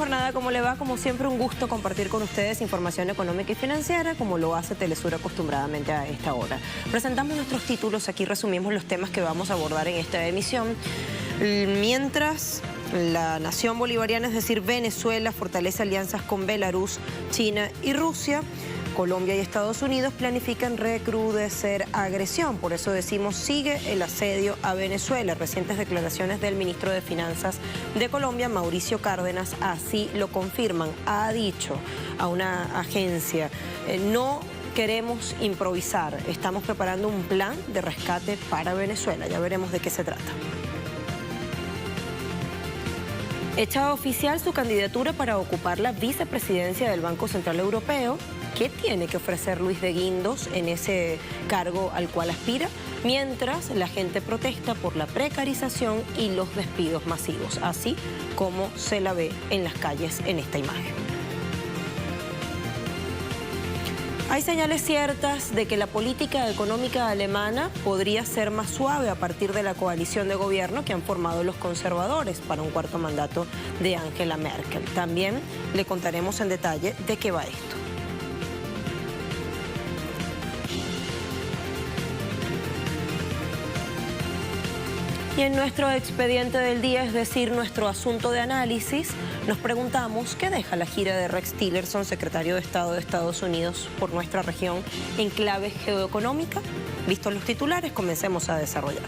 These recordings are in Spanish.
jornada, ¿cómo le va? Como siempre, un gusto compartir con ustedes información económica y financiera, como lo hace Telesur acostumbradamente a esta hora. Presentamos nuestros títulos, aquí resumimos los temas que vamos a abordar en esta emisión. Mientras la nación bolivariana, es decir, Venezuela, fortalece alianzas con Belarus, China y Rusia, Colombia y Estados Unidos planifican recrudecer agresión. Por eso decimos, sigue el asedio a Venezuela. Recientes declaraciones del ministro de Finanzas de Colombia, Mauricio Cárdenas, así lo confirman. Ha dicho a una agencia, no queremos improvisar, estamos preparando un plan de rescate para Venezuela. Ya veremos de qué se trata. Hecha oficial su candidatura para ocupar la vicepresidencia del Banco Central Europeo. ¿Qué tiene que ofrecer Luis de Guindos en ese cargo al cual aspira? Mientras la gente protesta por la precarización y los despidos masivos, así como se la ve en las calles en esta imagen. Hay señales ciertas de que la política económica alemana podría ser más suave a partir de la coalición de gobierno que han formado los conservadores para un cuarto mandato de Angela Merkel. También le contaremos en detalle de qué va esto. Y en nuestro expediente del día, es decir, nuestro asunto de análisis, nos preguntamos qué deja la gira de Rex Tillerson, secretario de Estado de Estados Unidos, por nuestra región en clave geoeconómica. Vistos los titulares, comencemos a desarrollar.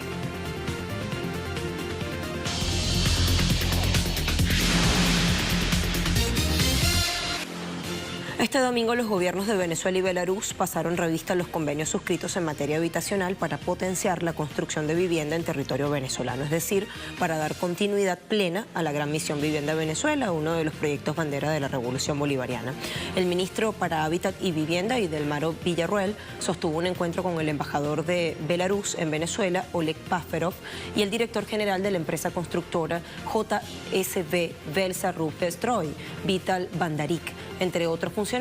Este domingo los gobiernos de Venezuela y Belarus pasaron revista a los convenios suscritos en materia habitacional para potenciar la construcción de vivienda en territorio venezolano, es decir, para dar continuidad plena a la Gran Misión Vivienda Venezuela, uno de los proyectos bandera de la Revolución Bolivariana. El ministro para Hábitat y Vivienda, Idelmaro Villarruel, sostuvo un encuentro con el embajador de Belarus en Venezuela, Oleg Paferov, y el director general de la empresa constructora JSB Velsa Rupestroy, Vital Bandarik, entre otros funcionarios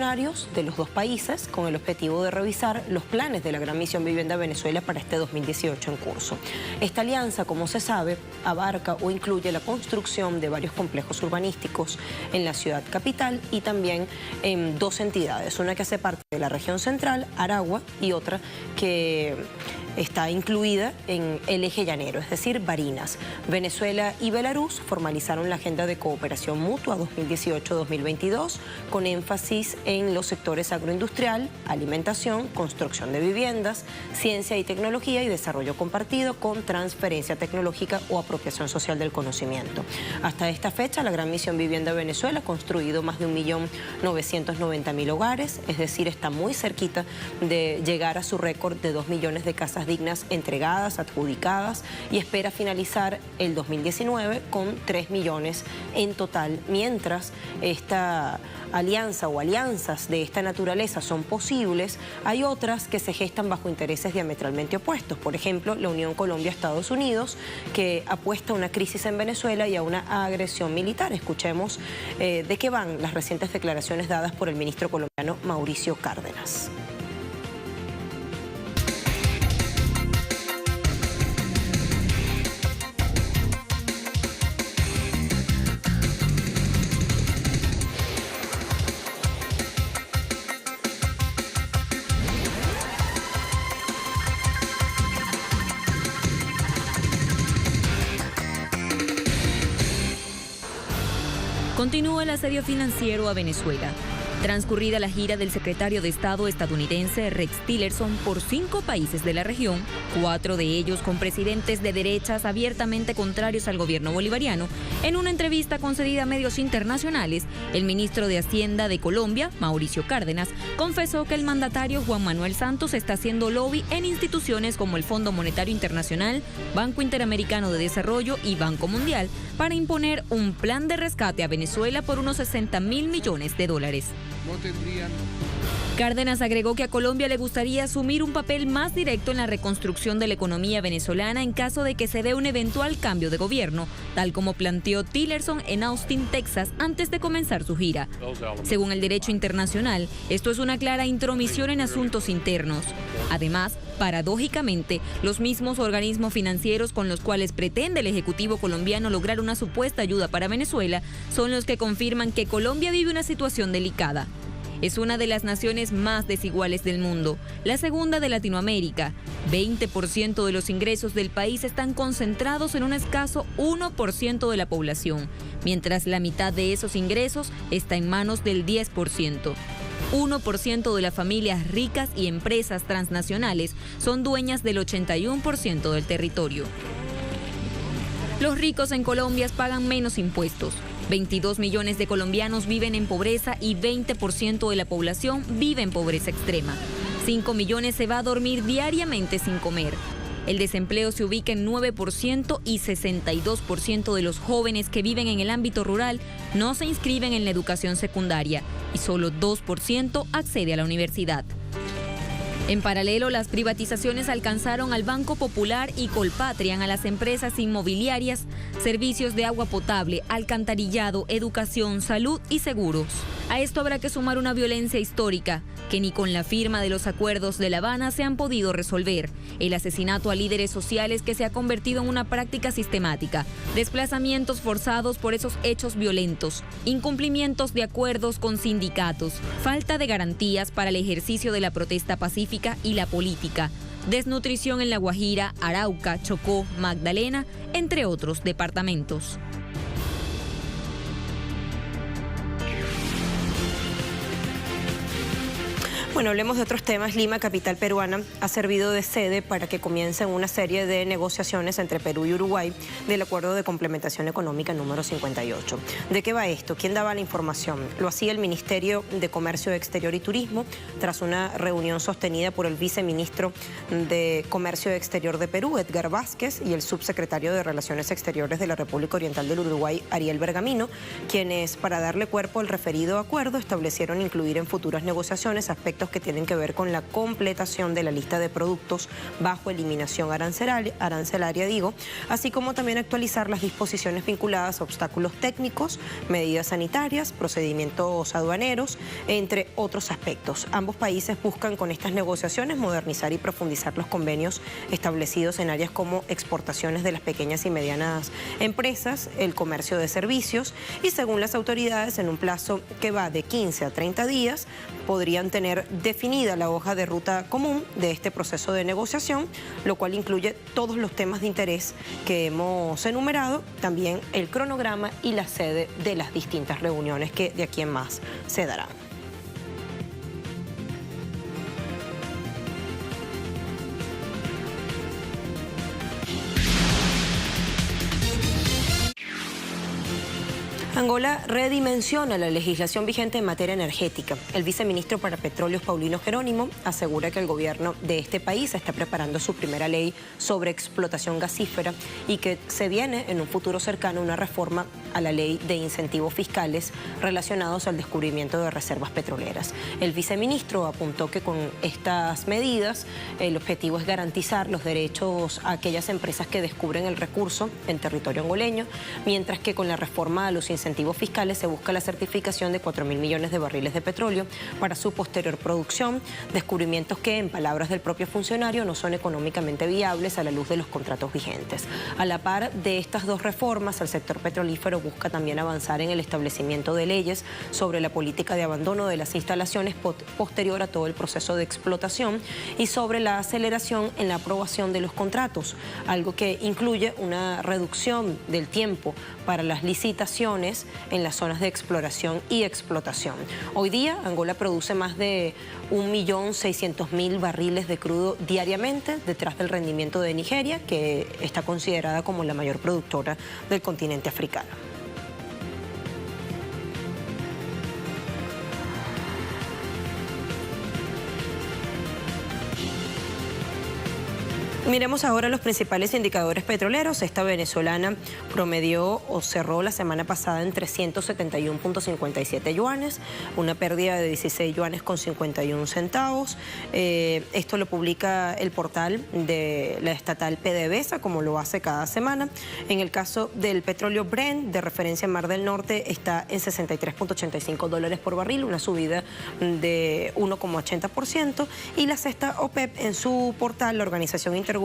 de los dos países, con el objetivo de revisar los planes de la Gran Misión Vivienda Venezuela para este 2018 en curso. Esta alianza, como se sabe, abarca o incluye la construcción de varios complejos urbanísticos en la ciudad capital y también en dos entidades, una que hace parte de la región central, Aragua, y otra que está incluida en el eje llanero, es decir, Barinas. Venezuela y Belarus formalizaron la agenda de cooperación mutua 2018-2022 con énfasis en los sectores agroindustrial, alimentación, construcción de viviendas, ciencia y tecnología y desarrollo compartido con transferencia tecnológica o apropiación social del conocimiento. Hasta esta fecha, la Gran Misión Vivienda Venezuela ha construido más de 1.990.000 hogares, es decir, está muy cerquita de llegar a su récord de 2 millones de casas dignas entregadas, adjudicadas, y espera finalizar el 2019 con 3 millones en total. Mientras esta alianza o alianzas de esta naturaleza son posibles, hay otras que se gestan bajo intereses diametralmente opuestos. Por ejemplo, la Unión Colombia-Estados Unidos, que apuesta a una crisis en Venezuela y a una agresión militar. Escuchemos de qué van las recientes declaraciones dadas por el ministro colombiano Mauricio Cárdenas. Continúa el asedio financiero a Venezuela. Transcurrida la gira del secretario de Estado estadounidense Rex Tillerson por 5 países de la región, 4 de ellos con presidentes de derechas abiertamente contrarios al gobierno bolivariano, en una entrevista concedida a medios internacionales, el ministro de Hacienda de Colombia, Mauricio Cárdenas, confesó que el mandatario Juan Manuel Santos está haciendo lobby en instituciones como el Fondo Monetario Internacional, Banco Interamericano de Desarrollo y Banco Mundial para imponer un plan de rescate a Venezuela por unos $60.000 millones. no tendrían. Cárdenas agregó que a Colombia le gustaría asumir un papel más directo en la reconstrucción de la economía venezolana en caso de que se dé un eventual cambio de gobierno, tal como planteó Tillerson en Austin, Texas, antes de comenzar su gira. Según el derecho internacional, esto es una clara intromisión en asuntos internos. Además, paradójicamente, los mismos organismos financieros con los cuales pretende el Ejecutivo colombiano lograr una supuesta ayuda para Venezuela son los que confirman que Colombia vive una situación delicada. Es una de las naciones más desiguales del mundo, la segunda de Latinoamérica. 20% de los ingresos del país están concentrados en un escaso 1% de la población, mientras la mitad de esos ingresos está en manos del 10%. 1% de las familias ricas y empresas transnacionales son dueñas del 81% del territorio. Los ricos en Colombia pagan menos impuestos. 22 millones de colombianos viven en pobreza y 20% de la población vive en pobreza extrema. 5 millones se va a dormir diariamente sin comer. El desempleo se ubica en 9% y 62% de los jóvenes que viven en el ámbito rural no se inscriben en la educación secundaria y solo 2% accede a la universidad. En paralelo, las privatizaciones alcanzaron al Banco Popular y Colpatrian, a las empresas inmobiliarias, servicios de agua potable, alcantarillado, educación, salud y seguros. A esto habrá que sumar una violencia histórica que ni con la firma de los acuerdos de La Habana se han podido resolver. El asesinato a líderes sociales que se ha convertido en una práctica sistemática, desplazamientos forzados por esos hechos violentos, incumplimientos de acuerdos con sindicatos, falta de garantías para el ejercicio de la protesta pacífica y la política, desnutrición en La Guajira, Arauca, Chocó, Magdalena, entre otros departamentos. Bueno, hablemos de otros temas. Lima, capital peruana, ha servido de sede para que comiencen una serie de negociaciones entre Perú y Uruguay del Acuerdo de Complementación Económica número 58. ¿De qué va esto? ¿Quién daba la información? Lo hacía el Ministerio de Comercio Exterior y Turismo tras una reunión sostenida por el viceministro de Comercio Exterior de Perú, Edgar Vázquez, y el subsecretario de Relaciones Exteriores de la República Oriental del Uruguay, Ariel Bergamino, quienes, para darle cuerpo al referido acuerdo, establecieron incluir en futuras negociaciones aspectos que tienen que ver con la completación de la lista de productos bajo eliminación arancelaria, así como también actualizar las disposiciones vinculadas a obstáculos técnicos, medidas sanitarias, procedimientos aduaneros, entre otros aspectos. Ambos países buscan con estas negociaciones modernizar y profundizar los convenios establecidos en áreas como exportaciones de las pequeñas y medianas empresas, el comercio de servicios y, según las autoridades, en un plazo que va de 15 a 30 días, podrían tener definida la hoja de ruta común de este proceso de negociación, lo cual incluye todos los temas de interés que hemos enumerado, también el cronograma y la sede de las distintas reuniones que de aquí en más se darán. Angola redimensiona la legislación vigente en materia energética. El viceministro para Petróleos, Paulino Jerónimo, asegura que el gobierno de este país está preparando su primera ley sobre explotación gasífera y que se viene en un futuro cercano una reforma a la ley de incentivos fiscales relacionados al descubrimiento de reservas petroleras. El viceministro apuntó que con estas medidas el objetivo es garantizar los derechos a aquellas empresas que descubren el recurso en territorio angoleño, mientras que con la reforma a los incentivos fiscales se busca la certificación de 4.000 millones de barriles de petróleo para su posterior producción, descubrimientos que, en palabras del propio funcionario, no son económicamente viables a la luz de los contratos vigentes. A la par de estas dos reformas, el sector petrolífero busca también avanzar en el establecimiento de leyes sobre la política de abandono de las instalaciones posterior a todo el proceso de explotación y sobre la aceleración en la aprobación de los contratos, algo que incluye una reducción del tiempo para las licitaciones en las zonas de exploración y explotación. Hoy día, Angola produce más de 1.600.000 barriles de crudo diariamente, detrás del rendimiento de Nigeria, que está considerada como la mayor productora del continente africano. Miremos ahora los principales indicadores petroleros. Esta venezolana promedió o cerró la semana pasada en 371.57 yuanes, una pérdida de 16 yuanes con 51 centavos. Esto lo publica el portal de la estatal PDVSA, como lo hace cada semana. En el caso del petróleo Brent, de referencia Mar del Norte, está en 63.85 dólares por barril, una subida de 1,80%. Y la cesta OPEP, en su portal, la Organización Intergubernamental,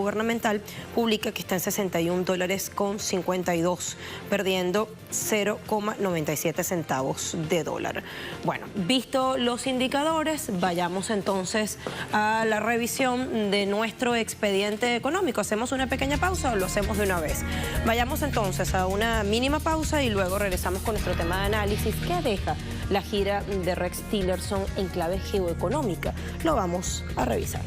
publica que está en 61 dólares con 52, perdiendo 0,97 centavos de dólar. Bueno, visto los indicadores, vayamos entonces a la revisión de nuestro expediente económico. ¿Hacemos una pequeña pausa o lo hacemos de una vez? Vayamos entonces a una mínima pausa y luego regresamos con nuestro tema de análisis. ¿Qué deja la gira de Rex Tillerson en clave geoeconómica? Lo vamos a revisar.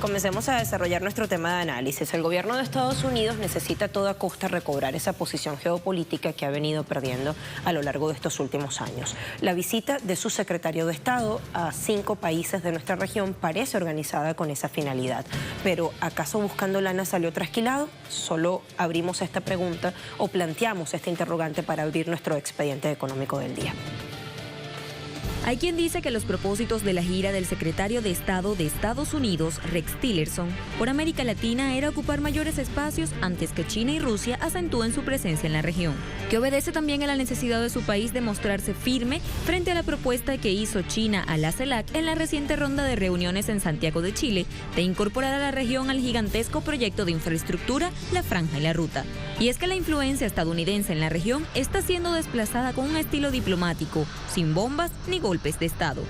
Comencemos a desarrollar nuestro tema de análisis. El gobierno de Estados Unidos necesita a toda costa recobrar esa posición geopolítica que ha venido perdiendo a lo largo de estos últimos años. La visita de su secretario de Estado a 5 países de nuestra región parece organizada con esa finalidad. Pero ¿acaso buscando lana salió trasquilado? Solo abrimos esta pregunta o planteamos este interrogante para abrir nuestro expediente económico del día. Hay quien dice que los propósitos de la gira del secretario de Estado de Estados Unidos, Rex Tillerson, por América Latina era ocupar mayores espacios antes que China y Rusia acentúen su presencia en la región, que obedece también a la necesidad de su país de mostrarse firme frente a la propuesta que hizo China a la CELAC en la reciente ronda de reuniones en Santiago de Chile de incorporar a la región al gigantesco proyecto de infraestructura, la Franja y la Ruta. Y es que la influencia estadounidense en la región está siendo desplazada con un estilo diplomático, sin bombas ni golpes de Estado.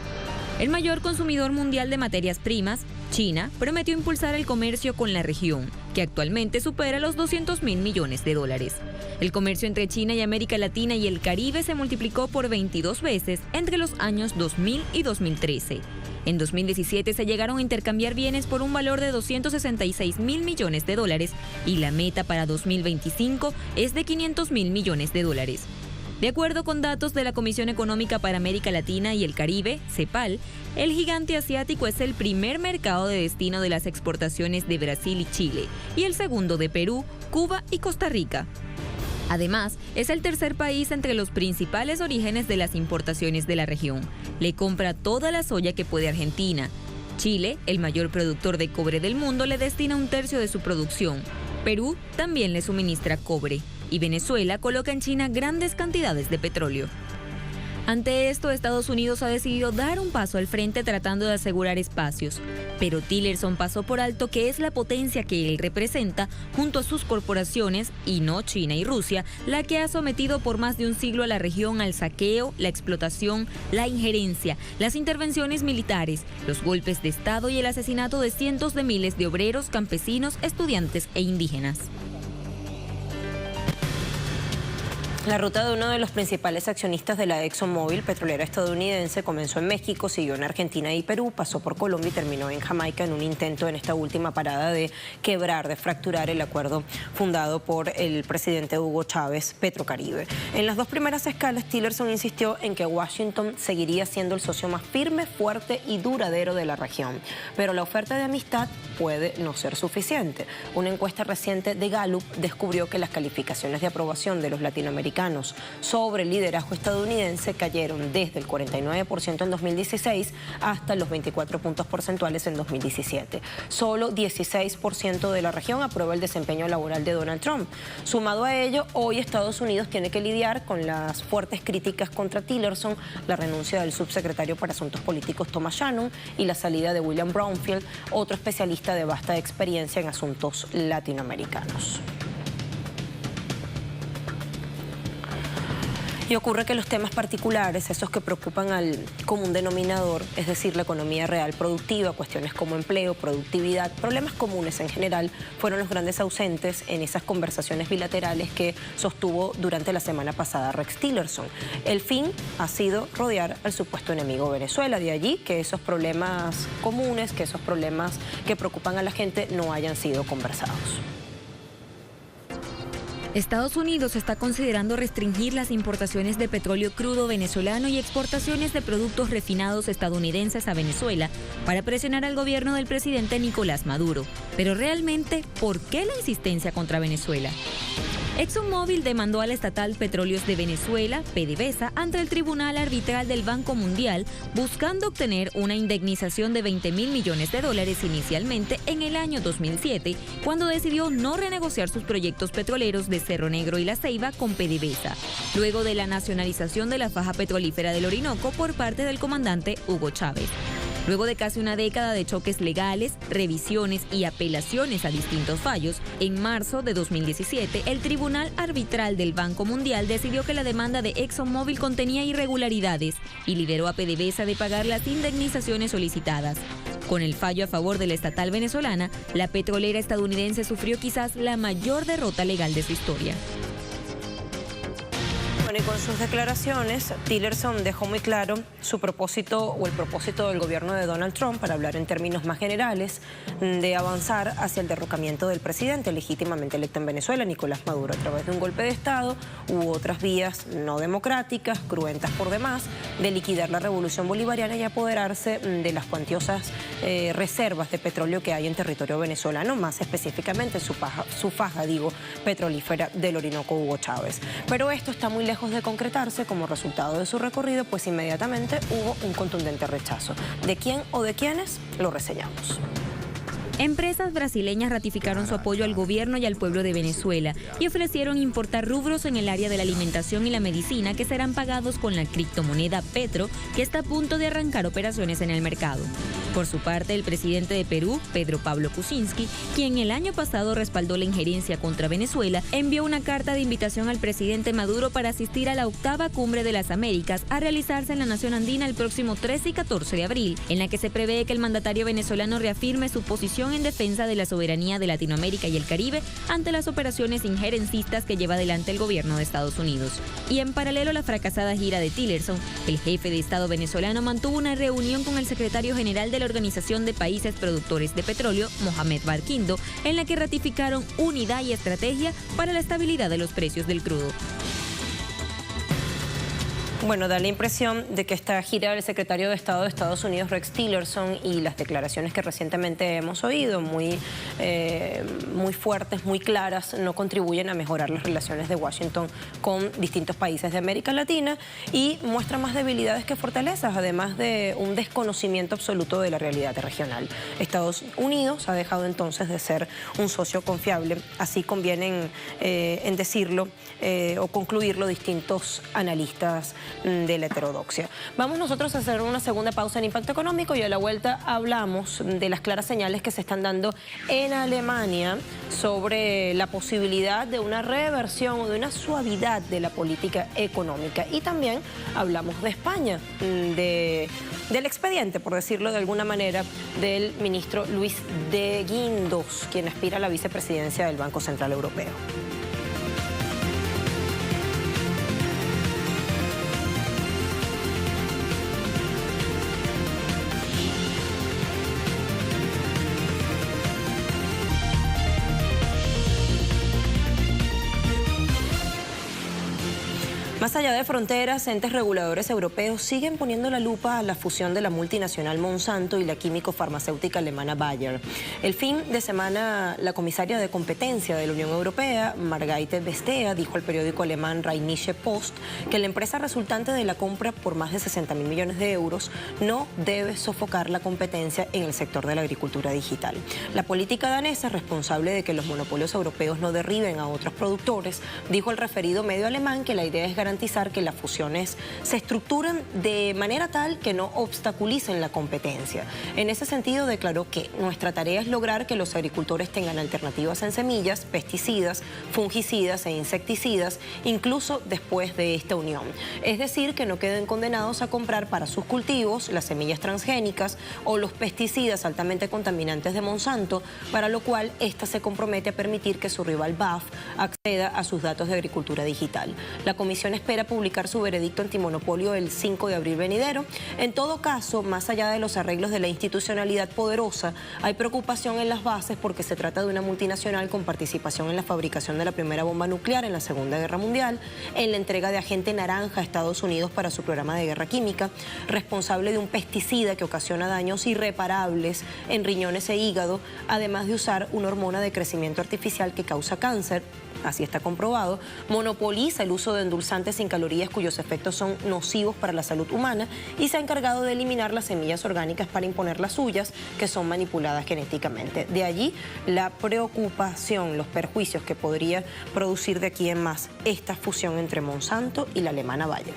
El mayor consumidor mundial de materias primas, China, prometió impulsar el comercio con la región, que actualmente supera los 200.000 millones de dólares. El comercio entre China y América Latina y el Caribe se multiplicó por 22 veces entre los años 2000 y 2013. En 2017 se llegaron a intercambiar bienes por un valor de 266.000 millones de dólares y la meta para 2025 es de 500.000 millones de dólares. De acuerdo con datos de la Comisión Económica para América Latina y el Caribe, CEPAL, el gigante asiático es el primer mercado de destino de las exportaciones de Brasil y Chile y el segundo de Perú, Cuba y Costa Rica. Además, es el tercer país entre los principales orígenes de las importaciones de la región. Le compra toda la soya que puede Argentina. Chile, el mayor productor de cobre del mundo, le destina 1/3 de su producción. Perú también le suministra cobre. Y Venezuela coloca en China grandes cantidades de petróleo. Ante esto, Estados Unidos ha decidido dar un paso al frente tratando de asegurar espacios. Pero Tillerson pasó por alto que es la potencia que él representa, junto a sus corporaciones, y no China y Rusia, la que ha sometido por más de un siglo a la región al saqueo, la explotación, la injerencia, las intervenciones militares, los golpes de Estado y el asesinato de cientos de miles de obreros, campesinos, estudiantes e indígenas. La ruta de uno de los principales accionistas de la ExxonMobil, petrolera estadounidense, comenzó en México, siguió en Argentina y Perú, pasó por Colombia y terminó en Jamaica en un intento en esta última parada de quebrar, de fracturar el acuerdo fundado por el presidente Hugo Chávez, Petrocaribe. En las 2 primeras escalas, Tillerson insistió en que Washington seguiría siendo el socio más firme, fuerte y duradero de la región. Pero la oferta de amistad puede no ser suficiente. Una encuesta reciente de Gallup descubrió que las calificaciones de aprobación de los latinoamericanos sobre el liderazgo estadounidense cayeron desde el 49% en 2016 hasta los 24 puntos porcentuales en 2017. Solo 16% de la región aprueba el desempeño laboral de Donald Trump. Sumado a ello, hoy Estados Unidos tiene que lidiar con las fuertes críticas contra Tillerson, la renuncia del subsecretario para Asuntos Políticos Thomas Shannon y la salida de William Brownfield, otro especialista de vasta experiencia en asuntos latinoamericanos. Y ocurre que los temas particulares, esos que preocupan al común denominador, es decir, la economía real productiva, cuestiones como empleo, productividad, problemas comunes en general, fueron los grandes ausentes en esas conversaciones bilaterales que sostuvo durante la semana pasada Rex Tillerson. El fin ha sido rodear al supuesto enemigo Venezuela, de allí que esos problemas comunes, que esos problemas que preocupan a la gente no hayan sido conversados. Estados Unidos está considerando restringir las importaciones de petróleo crudo venezolano y exportaciones de productos refinados estadounidenses a Venezuela para presionar al gobierno del presidente Nicolás Maduro. Pero realmente, ¿por qué la insistencia contra Venezuela? ExxonMobil demandó a la estatal Petróleos de Venezuela, PDVSA, ante el Tribunal Arbitral del Banco Mundial, buscando obtener una indemnización de $20.000 millones inicialmente en el año 2007, cuando decidió no renegociar sus proyectos petroleros de Cerro Negro y La Ceiba con PDVSA, luego de la nacionalización de la faja petrolífera del Orinoco por parte del comandante Hugo Chávez. Luego de casi una década de choques legales, revisiones y apelaciones a distintos fallos, en marzo de 2017, el Tribunal Arbitral del Banco Mundial decidió que la demanda de ExxonMobil contenía irregularidades y liberó a PDVSA de pagar las indemnizaciones solicitadas. Con el fallo a favor de la estatal venezolana, la petrolera estadounidense sufrió quizás la mayor derrota legal de su historia. Bueno, y con sus declaraciones, Tillerson dejó muy claro su propósito o el propósito del gobierno de Donald Trump, para hablar en términos más generales, de avanzar hacia el derrocamiento del presidente legítimamente electo en Venezuela, Nicolás Maduro, a través de un golpe de Estado u otras vías no democráticas, cruentas por demás, de liquidar la revolución bolivariana y apoderarse de las cuantiosas reservas de petróleo que hay en territorio venezolano, más específicamente su faja petrolífera del Orinoco Hugo Chávez. Pero esto está muy lejos de concretarse como resultado de su recorrido, pues inmediatamente hubo un contundente rechazo. ¿De quién o de quiénes? Lo reseñamos. Empresas brasileñas ratificaron su apoyo al gobierno y al pueblo de Venezuela y ofrecieron importar rubros en el área de la alimentación y la medicina que serán pagados con la criptomoneda Petro, que está a punto de arrancar operaciones en el mercado. Por su parte, el presidente de Perú, Pedro Pablo Kuczynski, quien el año pasado respaldó la injerencia contra Venezuela, envió una carta de invitación al presidente Maduro para asistir a la 8ª Cumbre de las Américas a realizarse en la nación andina el próximo 13 y 14 de abril, en la que se prevé que el mandatario venezolano reafirme su posición en defensa de la soberanía de Latinoamérica y el Caribe ante las operaciones injerencistas que lleva adelante el gobierno de Estados Unidos. Y en paralelo a la fracasada gira de Tillerson, el jefe de Estado venezolano mantuvo una reunión con el secretario general de la Organización de Países Productores de Petróleo, Mohamed Barkindo, en la que ratificaron unidad y estrategia para la estabilidad de los precios del crudo. Bueno, da la impresión de que esta gira del secretario de Estado de Estados Unidos, Rex Tillerson, y las declaraciones que recientemente hemos oído, muy fuertes, muy claras, no contribuyen a mejorar las relaciones de Washington con distintos países de América Latina y muestra más debilidades que fortalezas, además de un desconocimiento absoluto de la realidad regional. Estados Unidos ha dejado entonces de ser un socio confiable, así convienen en decirlo o concluirlo distintos analistas de la heterodoxia. Vamos nosotros a hacer una segunda pausa en Impacto Económico y a la vuelta hablamos de las claras señales que se están dando en Alemania sobre la posibilidad de una reversión o de una suavidad de la política económica. Y también hablamos de España, del expediente, por decirlo de alguna manera, del ministro Luis de Guindos, quien aspira a la vicepresidencia del Banco Central Europeo. Más allá de fronteras, entes reguladores europeos siguen poniendo la lupa a la fusión de la multinacional Monsanto y la químico-farmacéutica alemana Bayer. El fin de semana, la comisaria de competencia de la Unión Europea, Margrethe Vestager, dijo al periódico alemán Rheinische Post que la empresa resultante de la compra por más de 60.000 millones de euros no debe sofocar la competencia en el sector de la agricultura digital. La política danesa, responsable de que los monopolios europeos no derriben a otros productores, dijo al referido medio alemán que la idea es garantizar garantizar que las fusiones se estructuran de manera tal que no obstaculicen la competencia. En ese sentido, declaró que nuestra tarea es lograr que los agricultores tengan alternativas en semillas, pesticidas, fungicidas e insecticidas, incluso después de esta unión. Es decir, que no queden condenados a comprar para sus cultivos las semillas transgénicas o los pesticidas altamente contaminantes de Monsanto, para lo cual ésta se compromete a permitir que su rival BAF acceda a sus datos de agricultura digital. La comisión espera publicar su veredicto antimonopolio el 5 de abril venidero. En todo caso, más allá de los arreglos de la institucionalidad poderosa, hay preocupación en las bases porque se trata de una multinacional con participación en la fabricación de la primera bomba nuclear en la Segunda Guerra Mundial, en la entrega de agente naranja a Estados Unidos para su programa de guerra química, responsable de un pesticida que ocasiona daños irreparables en riñones e hígado, además de usar una hormona de crecimiento artificial que causa cáncer. Así está comprobado, monopoliza el uso de endulzantes sin calorías cuyos efectos son nocivos para la salud humana y se ha encargado de eliminar las semillas orgánicas para imponer las suyas, que son manipuladas genéticamente. De allí la preocupación, los perjuicios que podría producir de aquí en más esta fusión entre Monsanto y la alemana Bayer.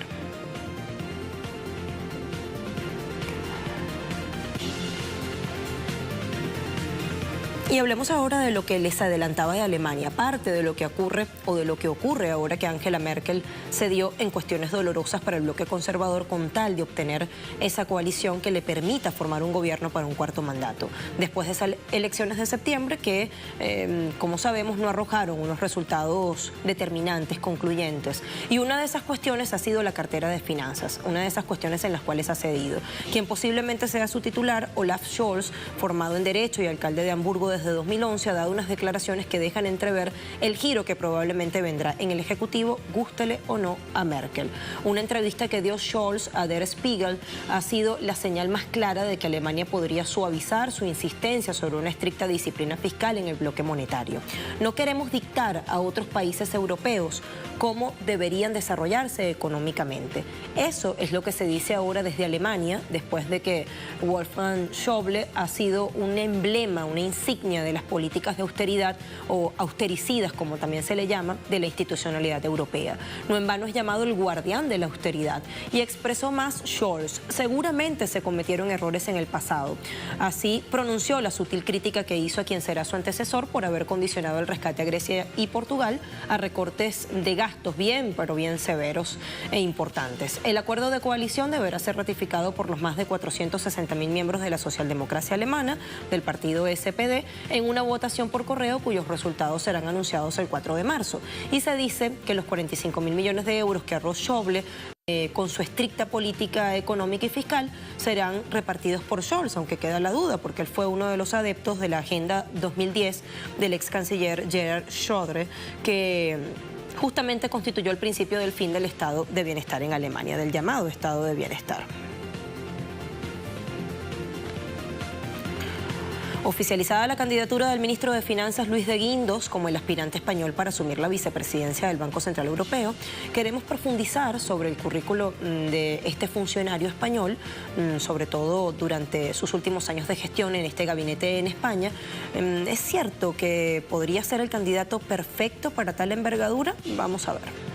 Y hablemos ahora de lo que les adelantaba de Alemania, parte de lo que ocurre o de lo que ocurre ahora que Angela Merkel cedió en cuestiones dolorosas para el bloque conservador con tal de obtener esa coalición que le permita formar un gobierno para un cuarto mandato. Después de esas elecciones de septiembre que, como sabemos, no arrojaron unos resultados determinantes, concluyentes. Y una de esas cuestiones ha sido la cartera de finanzas, una de esas cuestiones en las cuales ha cedido. Quien posiblemente sea su titular, Olaf Scholz, formado en Derecho y alcalde de Hamburgo desde 2011, ha dado unas declaraciones que dejan entrever el giro que probablemente vendrá en el Ejecutivo, gústele o no a Merkel. Una entrevista que dio Scholz a Der Spiegel ha sido la señal más clara de que Alemania podría suavizar su insistencia sobre una estricta disciplina fiscal en el bloque monetario. No queremos dictar a otros países europeos cómo deberían desarrollarse económicamente. Eso es lo que se dice ahora desde Alemania, después de que Wolfgang Schäuble ha sido un emblema, una insignia de las políticas de austeridad o austericidas, como también se le llama, de la institucionalidad europea. No en vano es llamado el guardián de la austeridad. Y expresó más Scholz: seguramente se cometieron errores en el pasado. Así pronunció la sutil crítica que hizo a quien será su antecesor por haber condicionado el rescate a Grecia y Portugal a recortes de gastos bien severos e importantes. El acuerdo de coalición deberá ser ratificado por los más de 460.000 miembros de la socialdemocracia alemana, del partido SPD, en una votación por correo cuyos resultados serán anunciados el 4 de marzo. Y se dice que los 45.000 millones de euros que ahorró Schäuble con su estricta política económica y fiscal serán repartidos por Scholz, aunque queda la duda porque él fue uno de los adeptos de la Agenda 2010 del ex canciller Gerhard Schröder, que justamente constituyó el principio del fin del estado de bienestar en Alemania, del llamado estado de bienestar. Oficializada la candidatura del ministro de Finanzas Luis de Guindos como el aspirante español para asumir la vicepresidencia del Banco Central Europeo, queremos profundizar sobre el currículo de este funcionario español, sobre todo durante sus últimos años de gestión en este gabinete en España. ¿Es cierto que podría ser el candidato perfecto para tal envergadura? Vamos a ver.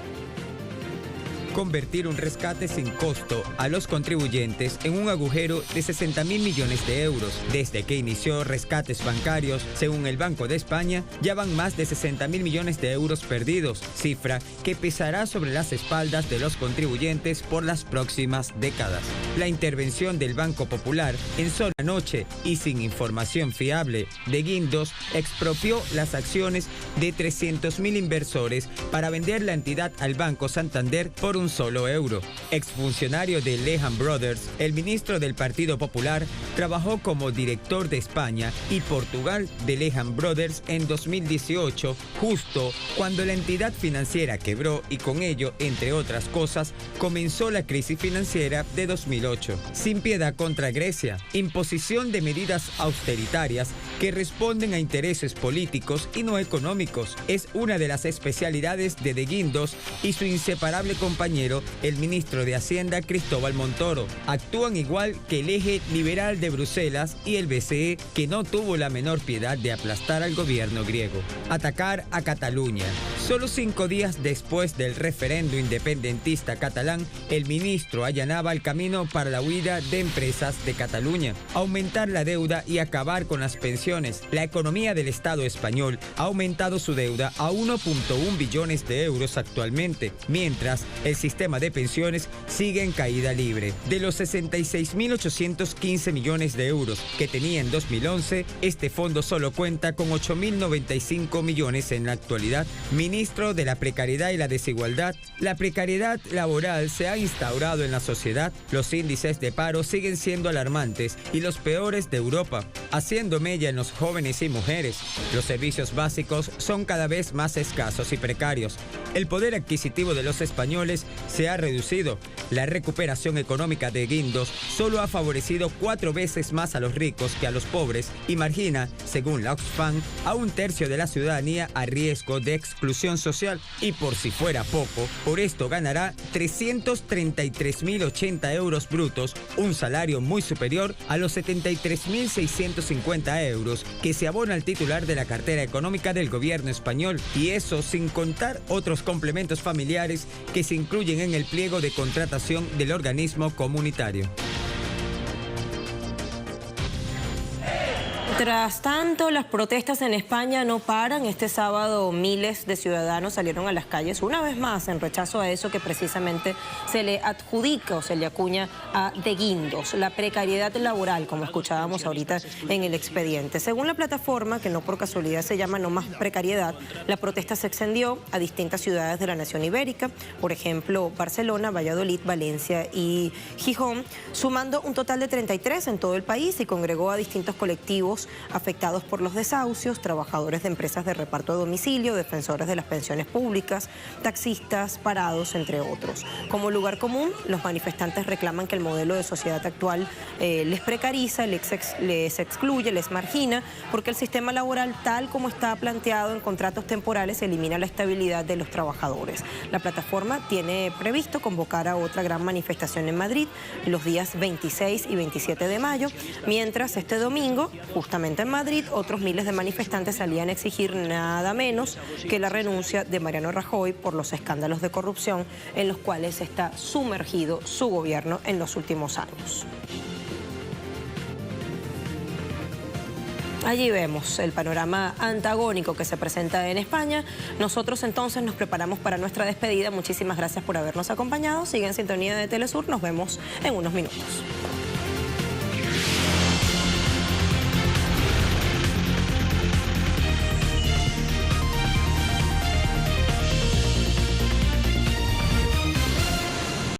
Convertir un rescate sin costo a los contribuyentes en un agujero de 60.000 millones de euros. Desde que inició rescates bancarios, según el Banco de España, ya van más de 60.000 millones de euros perdidos, cifra que pesará sobre las espaldas de los contribuyentes por las próximas décadas. La intervención del Banco Popular en sola noche y sin información fiable de Guindos expropió las acciones de 300.000 inversores para vender la entidad al Banco Santander por un solo euro. Exfuncionario de Lehman Brothers, el ministro del Partido Popular trabajó como director de España y Portugal de Lehman Brothers en 2018, justo cuando la entidad financiera quebró y con ello, entre otras cosas, comenzó la crisis financiera de 2008. Sin piedad contra Grecia, imposición de medidas austeritarias que responden a intereses políticos y no económicos, es una de las especialidades de Guindos y su inseparable compañero, el ministro de Hacienda Cristóbal Montoro. Actúan igual que el eje liberal de Bruselas y el BCE, que no tuvo la menor piedad de aplastar al gobierno griego. Atacar a Cataluña, Solo 5 días después del referendo independentista catalán, el ministro allanaba el camino para la huida de empresas de Cataluña, aumentar la deuda y acabar con las pensiones. La economía del Estado español ha aumentado su deuda a 1.1 billones de euros actualmente, mientras el sistema de pensiones sigue en caída libre. De los 66.815 millones de euros que tenía en 2011, este fondo solo cuenta con 8.095 millones en la actualidad. Ministro de la Precariedad y la Desigualdad, la precariedad laboral se ha instaurado en la sociedad. Los índices de paro siguen siendo alarmantes y los peores de Europa, haciendo mella en los jóvenes y mujeres. Los servicios básicos son cada vez más escasos y precarios. El poder adquisitivo de los españoles se ha reducido. La recuperación económica de Guindos solo ha favorecido 4 veces más a los ricos que a los pobres y margina, según la Oxfam, a 1/3 de la ciudadanía a riesgo de exclusión social. Y por si fuera poco, por esto ganará 333.080 euros brutos, un salario muy superior a los 73.650 euros que se abona al titular de la cartera económica del gobierno español, y eso sin contar otros complementos familiares que se incluyen en el pliego de contratación del organismo comunitario. Tras tanto, las protestas en España no paran. Este sábado miles de ciudadanos salieron a las calles una vez más en rechazo a eso que precisamente se le adjudica o se le acuña a De Guindos, la precariedad laboral, como escuchábamos ahorita en el expediente. Según la plataforma, que no por casualidad se llama No Más Precariedad, la protesta se extendió a distintas ciudades de la nación ibérica, por ejemplo, Barcelona, Valladolid, Valencia y Gijón, sumando un total de 33 en todo el país, y congregó a distintos colectivos afectados por los desahucios, trabajadores de empresas de reparto a domicilio, defensores de las pensiones públicas, taxistas, parados, entre otros. Como lugar común, los manifestantes reclaman que el modelo de sociedad actual les precariza, les excluye, les margina, porque el sistema laboral, tal como está planteado en contratos temporales, elimina la estabilidad de los trabajadores. La plataforma tiene previsto convocar a otra gran manifestación en Madrid los días 26 y 27 de mayo, mientras este domingo, justamente en Madrid, otros miles de manifestantes salían a exigir nada menos que la renuncia de Mariano Rajoy por los escándalos de corrupción en los cuales está sumergido su gobierno en los últimos años. Allí vemos el panorama antagónico que se presenta en España. Nosotros entonces nos preparamos para nuestra despedida. Muchísimas gracias por habernos acompañado. Sigue en sintonía de Telesur. Nos vemos en unos minutos.